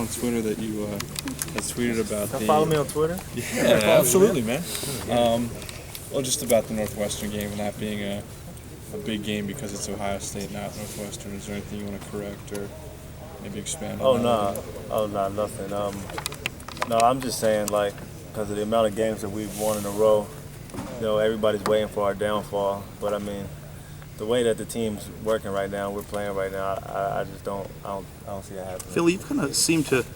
on Twitter that you had tweeted about follow me on Twitter? Yeah, absolutely, man. Well, just about the Northwestern game and that being a big game because it's Ohio State, not Northwestern. Is there anything you want to correct or maybe expand on? No, nothing. No, I'm just saying, like, because of the amount of games that we've won in a row, you know, everybody's waiting for our downfall. But I mean, the way that the team's working right now, we're playing right now, I just don't see that happening. Philly, you've kind of seemed to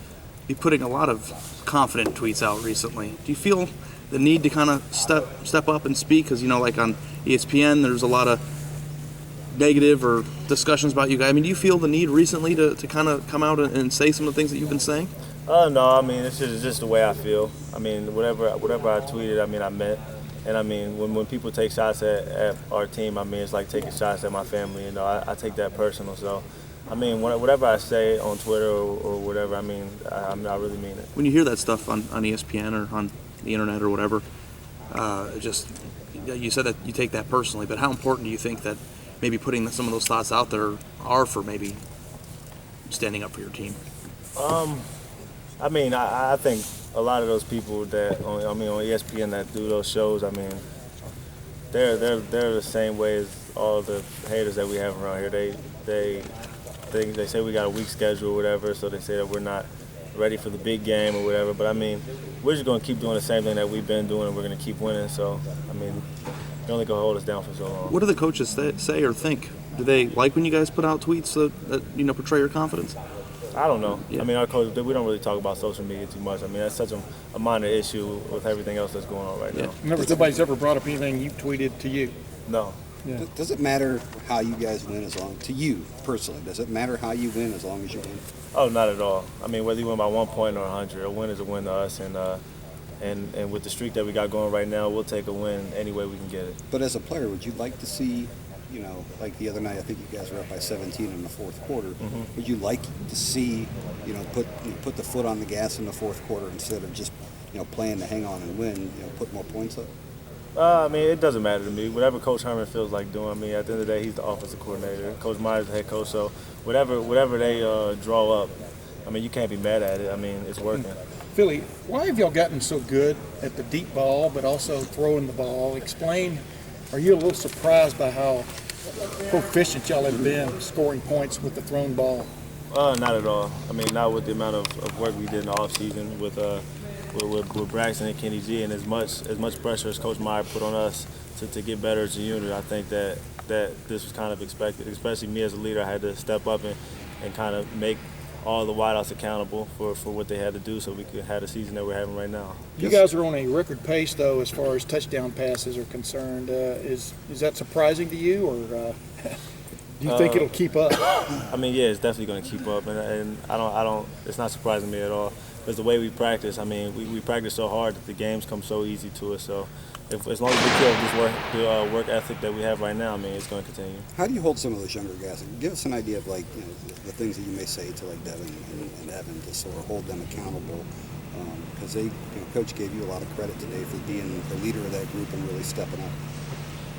be putting a lot of confident tweets out recently. Do you feel the need to kind of step up and speak? Because, you know, like on ESPN, there's a lot of negative or discussions about you guys. I mean, do you feel the need recently to kind of come out and say some of the things that you've been saying? No, I mean, it's just the way I feel. I mean, whatever I tweeted, I mean, I meant. And I mean, when people take shots at our team, I mean, it's like taking shots at my family. You know, I take that personal. So, I mean, whatever I say on Twitter or whatever, I mean, I really mean it. When you hear that stuff on ESPN or on the internet or whatever, you said that you take that personally, but how important do you think that maybe putting some of those thoughts out there are for maybe standing up for your team? I mean, I think a lot of those people that on ESPN that do those shows, I mean, they're the same way as all the haters that we have around here. They say we got a weak schedule or whatever, so they say that we're not ready for the big game or whatever. But I mean, we're just gonna keep doing the same thing that we've been doing, and we're gonna keep winning. So I mean, they're only gonna hold us down for so long. What do the coaches say or think? Do they like when you guys put out tweets that portray your confidence? I don't know. Yeah. I mean, our coach, we don't really talk about social media too much. I mean, that's such a minor issue with everything else that's going on right now. Nobody's ever brought up anything you tweeted to you. No. Yeah. Does it matter how you guys win to you personally, does it matter how you win as long as you win? Oh, not at all. I mean, whether you win by 1 point or 100, a win is a win to us. And with the streak that we got going right now, we'll take a win any way we can get it. But as a player, would you like to see, you know, like the other night, I think you guys were up by 17 in the fourth quarter. Mm-hmm. Would you like to see, you know, put the foot on the gas in the fourth quarter instead of just, you know, playing to hang on and win, you know, put more points up? I mean, it doesn't matter to me. Whatever Coach Herman feels like doing, I mean, at the end of the day, he's the offensive coordinator. Coach Myers is the head coach, so whatever they draw up, I mean, you can't be mad at it. I mean, it's working. Philly, why have y'all gotten so good at the deep ball, but also throwing the ball? Explain. Are you a little surprised by how proficient y'all have been scoring points with the thrown ball? Not at all. I mean, not with the amount of work we did in the offseason with Braxton and Kenny G, and as much pressure as Coach Meyer put on us to get better as a unit. I think that this was kind of expected, especially me as a leader. I had to step up and kind of make all the wideouts accountable for what they had to do so we could have the season that we're having right now. You guys are on a record pace, though, as far as touchdown passes are concerned. Is that surprising to you, or do you think it'll keep up? I mean, yeah, it's definitely going to keep up, and I don't. It's not surprising me at all. Because the way we practice, I mean, we practice so hard that the games come so easy to us. So as long as we keep this work ethic that we have right now, I mean, it's going to continue. How do you hold some of those younger guys? Give us an idea of, like, you know, the things that you may say to, like, Devin and Evan to sort of hold them accountable. Because Coach gave you a lot of credit today for being the leader of that group and really stepping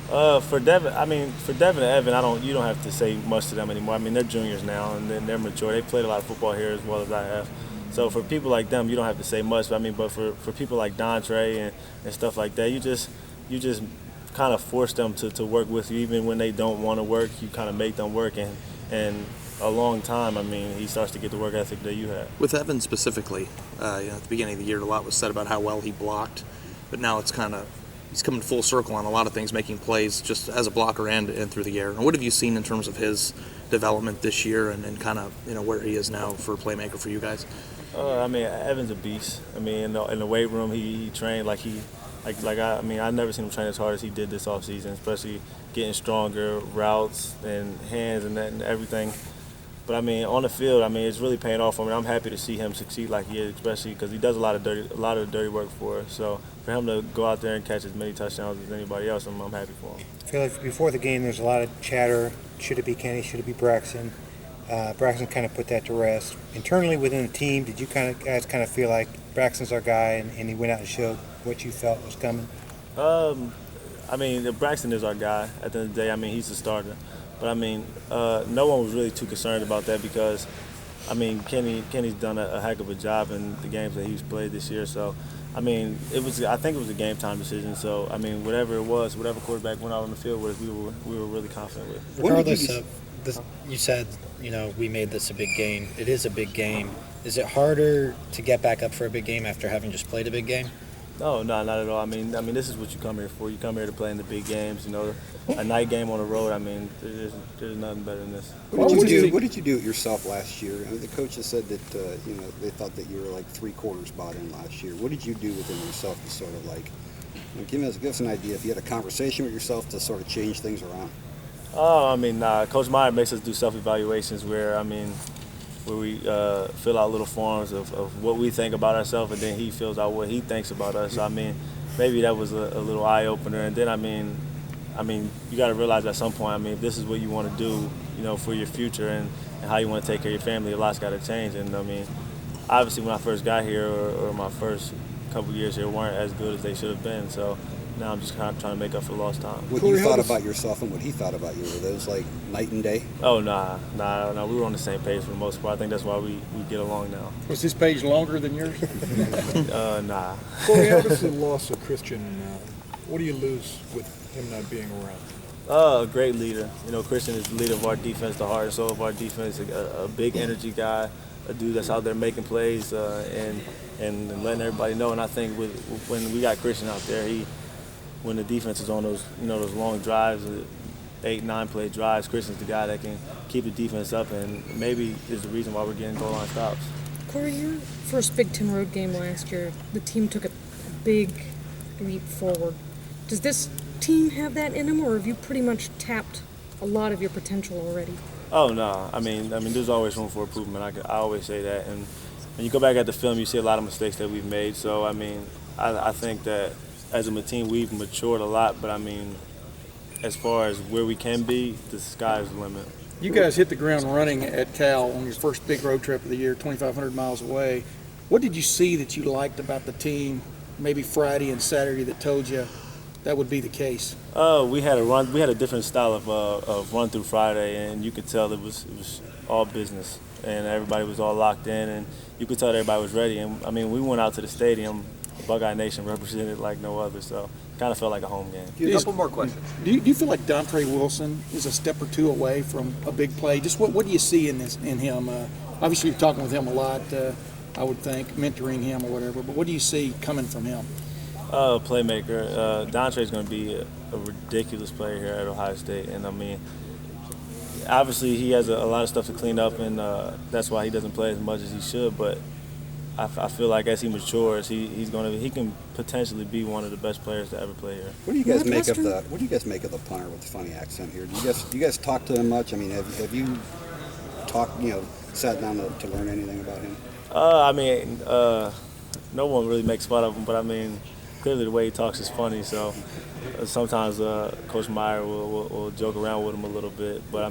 up. For Devin and Evan, you don't have to say much to them anymore. I mean, they're juniors now and they're mature. They played a lot of football here as well as I have. So for people like them, you don't have to say much. But for people like Dontre and stuff like that, you just kind of force them to work with you, even when they don't want to work. You kind of make them work, and a long time, I mean, he starts to get the work ethic that you have. With Evan specifically, at the beginning of the year, a lot was said about how well he blocked, but now it's kind of he's coming full circle on a lot of things, making plays just as a blocker and through the air. And what have you seen in terms of his development this year and kind of where he is now for a playmaker for you guys? I mean, Evan's a beast. I mean, in the weight room, he trained like I've never seen him train as hard as he did this offseason, especially getting stronger, routes and hands and everything. But I mean, on the field, I mean, it's really paying off for me. I'm happy to see him succeed like he is, especially because he does a lot of the dirty work for us. So for him to go out there and catch as many touchdowns as anybody else, I'm happy for him. I feel like before the game, there's a lot of chatter. Should it be Kenny? Should it be Braxton? Braxton kind of put that to rest. Internally within the team, did you guys kind of feel like Braxton's our guy and he went out and showed what you felt was coming? I mean, Braxton is our guy. At the end of the day, I mean, he's the starter. But I mean, no one was really too concerned about that because I mean, Kenny's done a heck of a job in the games that he's played this year. So, I mean, I think it was a game time decision. So, I mean, whatever it was, whatever quarterback went out on the field with, we were really confident with. Regardless of this, you said, we made this a big game. It is a big game. Is it harder to get back up for a big game after having just played a big game? No, not at all. I mean, this is what you come here for. You come here to play in the big games. A night game on the road. I mean, there's nothing better than this. What did you do yourself last year? I mean, the coaches said that they thought that you were like 3/4 bought in last year. What did you do within yourself to sort of like give us an idea if you had a conversation with yourself to sort of change things around? Oh, I mean, Coach Meyer makes us do self-evaluations where we fill out little forms of what we think about ourselves, and then he fills out what he thinks about us. So, I mean, maybe that was a little eye-opener. And then, I mean, you got to realize at some point, if this is what you want to do, for your future and how you want to take care of your family, a lot's got to change. And, obviously when I first got here or my first couple of years here weren't as good as they should have been. So now I'm just kind of trying to make up for lost time. What you thought about yourself and what he thought about you, were those like night and day? Oh, nah. We were on the same page for the most part. I think that's why we get along now. Was his page longer than yours? Nah. Corey, obviously lost of Christian. What do you lose with him not being around? A great leader. Christian is the leader of our defense, the heart and soul of our defense, a big energy guy, a dude that's out there making plays and letting everybody know. And I think when we got Christian out there, when the defense is on those long drives, 8-9 play drives, Christian's the guy that can keep the defense up, and maybe is the reason why we're getting goal line stops. Corey, your first Big Ten road game last year, the team took a big leap forward. Does this team have that in them, or have you pretty much tapped a lot of your potential already? Oh no, I mean, there's always room for improvement. I always say that, and when you go back at the film, you see a lot of mistakes that we've made. So I think that as a team, we've matured a lot, but as far as where we can be, the sky's the limit. You guys hit the ground running at Cal on your first big road trip of the year, 2,500 miles away. What did you see that you liked about the team, maybe Friday and Saturday, that told you that would be the case? We had a different style of run through Friday, and you could tell it was all business, and everybody was all locked in, and you could tell everybody was ready. And we went out to the stadium. Buckeye Nation represented like no other, so it kind of felt like a home game. A couple more questions. Do you feel like Dontre Wilson is a step or two away from a big play? Just what do you see in him? Obviously, you're talking with him a lot, I would think, mentoring him or whatever, but what do you see coming from him? Playmaker. Dontre's going to be a ridiculous player here at Ohio State, and obviously he has a lot of stuff to clean up, and that's why he doesn't play as much as he should, but I feel like as he matures, he can potentially be one of the best players to ever play here. What do you guys make of the punter with the funny accent here? Do you guys talk to him much? Have you talked, sat down to learn anything about him? No one really makes fun of him, but clearly the way he talks is funny. So sometimes Coach Meyer will joke around with him a little bit, but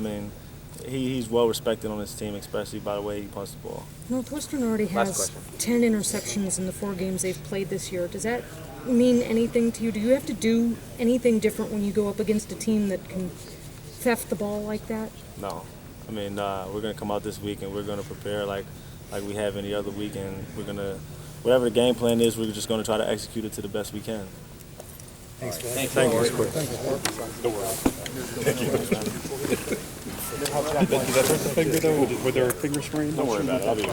he's well respected on his team, especially by the way he punts the ball. Northwestern already has 10 interceptions in the 4 games they've played this year. Does that mean anything to you? Do you have to do anything different when you go up against a team that can theft the ball like that? No. We're going to come out this week and we're going to prepare like we have any other week, and we're going to, whatever the game plan is, we're just going to try to execute it to the best we can. Thanks, man. Thank you. Were there finger sprains? Don't worry about it. I'll be